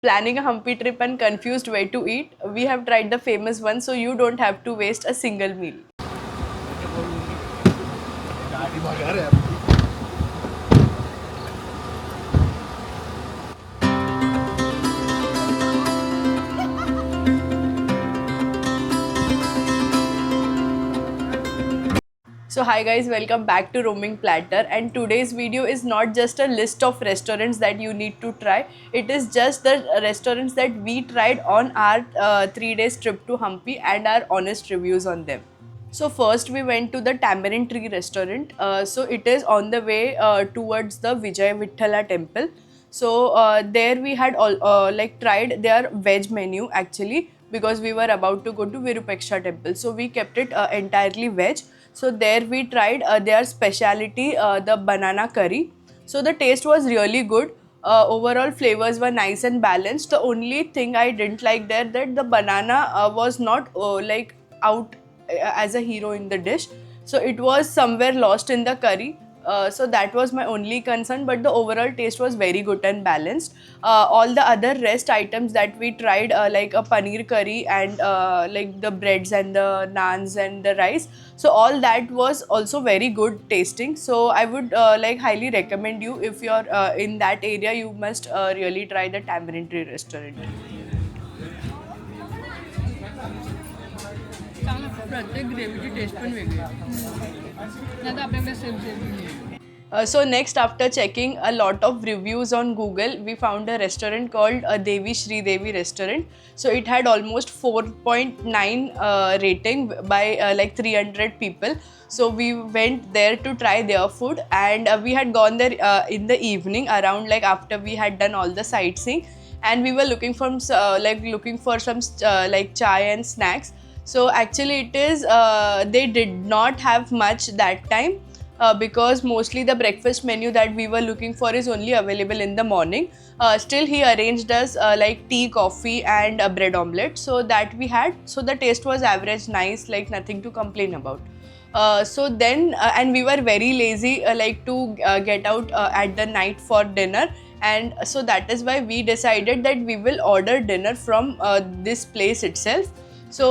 Planning a Hampi trip and confused where to eat, we have tried the famous one so you don't have to waste a single meal. So hi guys, welcome back to Roaming Platter, and today's video is not just a list of restaurants that you need to try. It is just the restaurants that we tried on our 3 days trip to Hampi and our honest reviews on them. So first we went to the Tamarind Tree restaurant. So it is on the way towards the Vijay Vithala temple. So there we had all tried their veg menu actually, because we were about to go to Virupaksha temple. So we kept it entirely veg. So there we tried their speciality, the banana curry. So the taste was really good. Overall flavors were nice and balanced. The only thing I didn't like there, that the banana was not out as a hero in the dish. So it was somewhere lost in the curry. So that was my only concern, but the overall taste was very good and balanced. All the other rest items that we tried, like a paneer curry and like the breads and the naans and the rice, so all that was also very good tasting. So I would highly recommend you, if you're in that area, you must really try the Tamarind Tree restaurant. प्रत्येक ग्रेव्हीची test पण वेगळी आहे. आता आपल्याकडे same same. So next, after checking a lot of reviews on Google, we found a restaurant called Devi Shri Devi restaurant. So it had almost 4.9 rating by 300 people. So we went there to try their food, and we had gone there in the evening, around like after we had done all the sightseeing, and we were looking for some chai and snacks. So actually it is they did not have much that time, because mostly the breakfast menu that we were looking for is only available in the morning. Still he arranged us like tea, coffee and a bread omelette, so that we had. So the taste was average, nice, like nothing to complain about. So then and we were very lazy to get out at the night for dinner, and so that is why we decided that we will order dinner from this place itself. So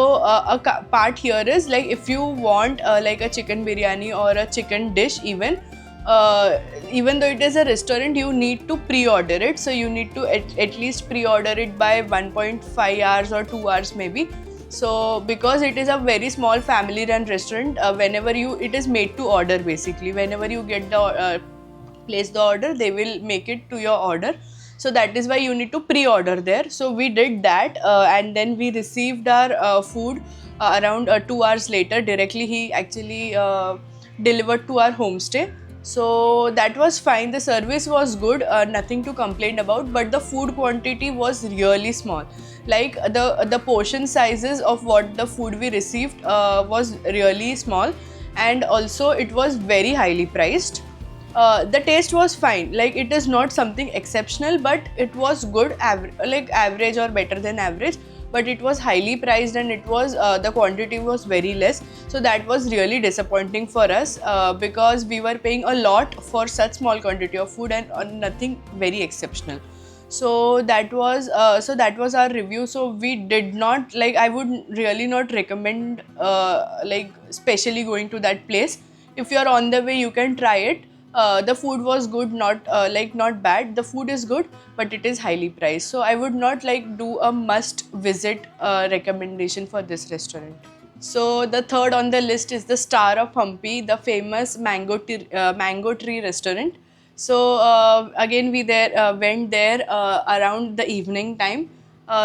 part here is, like, if you want like a chicken biryani or a chicken dish, even though it is a restaurant, you need to pre-order it. So you need to at least pre-order it by 1.5 hours or 2 hours maybe. So because it is a very small family run restaurant, whenever it is made to order basically. Whenever you get the place the order, they will make it to your order. So that is why you need to pre-order there. So we did that, and then we received our food around 2 hours later. Directly he actually delivered to our homestay. So that was fine. The service was good, nothing to complain about, but the food quantity was really small. Like the portion sizes of what the food we received was really small, and also it was very highly priced. The taste was fine, like it is not something exceptional, but it was good, average or better than average. But it was highly priced, and it was the quantity was very less. So that was really disappointing for us, because we were paying a lot for such small quantity of food, and nothing very exceptional. So that was our review. So we did not, like, I would really not recommend specially going to that place. If you are on the way, you can try it. The food was good, not bad. The food is good, but it is highly priced. So I would not do a must visit recommendation for this restaurant. So the third on the list is the star of Hampi, the famous Mango Tree restaurant. So again we went there around the evening time.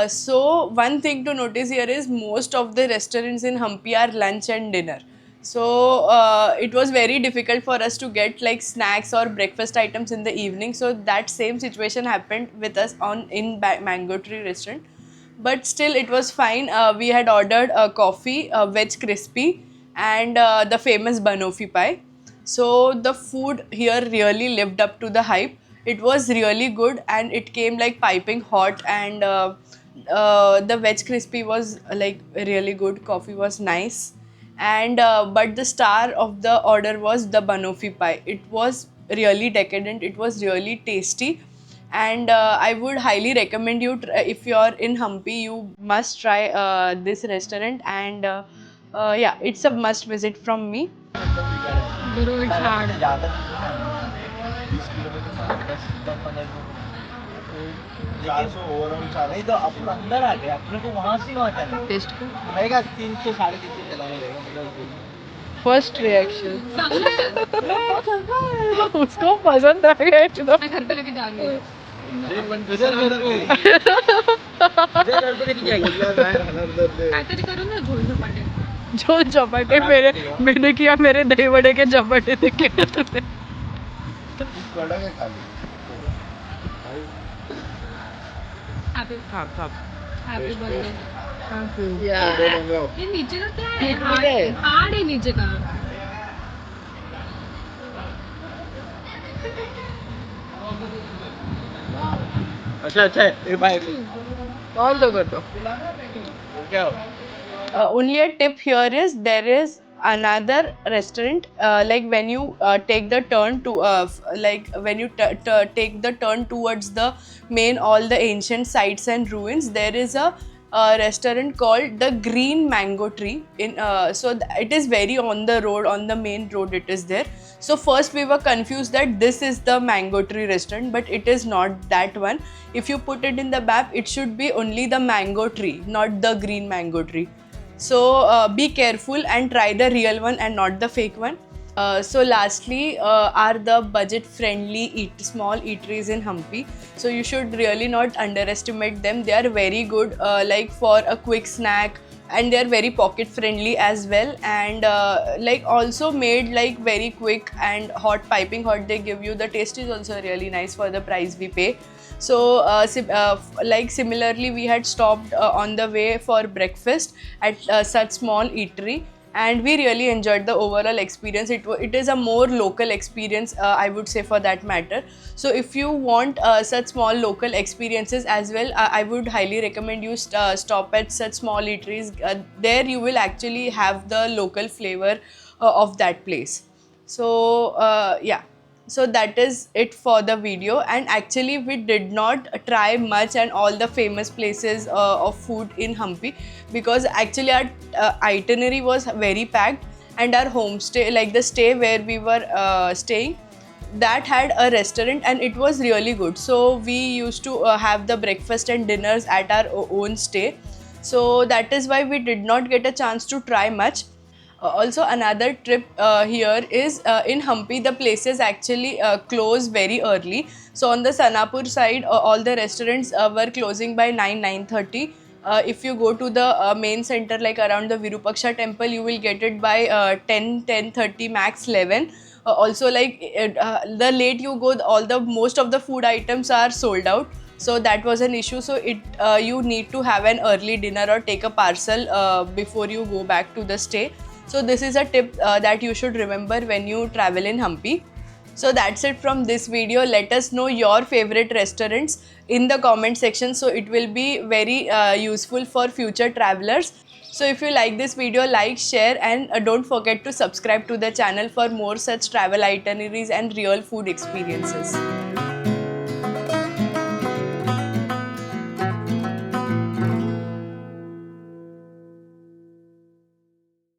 So one thing to notice here is, most of the restaurants in Hampi are lunch and dinner. So it was very difficult for us to get like snacks or breakfast items in the evening. So that same situation happened with us in Mango Tree restaurant. But still it was fine. We had ordered a coffee, a veg crispy, and the famous banoffee pie. So the food here really lived up to the hype. It was really good, and it came like piping hot, and the veg crispy was like really good. Coffee was nice, and but the star of the order was the banoffee pie. It was really decadent. It was really tasty, and I would highly recommend you if you're in Hampi, you must try this restaurant, and yeah, it's a must visit from me. Guru, it's hard. नहीं तो अपन अंदर आ गए, अपने को वहां से वहां जाना है। टेस्ट को रहेगा 300 350 चलाने रहेगा। फर्स्ट रिएक्शन उसको पसंद आ गया एकदम। मैं घर पे लेके जाऊंगी। काहीतरी करू ना झोल झपाटे। झोल चपाटे मैंने किया, मेरे दही वड़े के चपाटे देखे तुमने? Happy happy birthday. Yeah. ये नीचे का क्या है? हार्ड है नीचे का। अच्छा है ये भाई और दो कर दो। क्या Only a tip here is there is another restaurant, like when you take the turn to like when you take the turn towards the main all the ancient sites and ruins, there is a restaurant called the Green Mango Tree in so it is very on the road, on the main road it is there. So first we were confused that this is the Mango Tree restaurant, but it is not that one. If you put it in the map, it should be only the Mango Tree, not the Green Mango Tree. So be careful and try the real one and not the fake one. So lastly are the budget friendly small eateries in Hampi. So you should really not underestimate them. They are very good like for a quick snack, and they are very pocket friendly as well, and like also made like very quick and hot, piping hot they give you. The taste is also really nice for the price we pay. So like similarly we had stopped on the way for breakfast at such small eatery, and we really enjoyed the overall experience. It is a more local experience, I would say, for that matter. So if you want such small local experiences as well, I would highly recommend you stop at such small eateries. There you will actually have the local flavor of that place. So yeah, so that is it for the video, and actually we did not try much and all the famous places of food in Hampi, because actually our itinerary was very packed, and our homestay, like the stay where we were staying, that had a restaurant and it was really good. So we used to have the breakfast and dinners at our own stay. So that is why we did not get a chance to try much. Also another trip here is in Hampi the places actually close very early. So on the Sanapur side all the restaurants were closing by 9:30. If you go to the main center like around the Virupaksha temple, you will get it by 10:30 max 11. Also like the late you go, all the most of the food items are sold out. So that was an issue. So you need to have an early dinner or take a parcel before you go back to the stay. So this is a tip that you should remember when you travel in Hampi. So that's it from this video. Let us know your favorite restaurants in the comment section. So it will be very useful for future travelers. So if you like this video, like, share, and don't forget to subscribe to the channel for more such travel itineraries and real food experiences.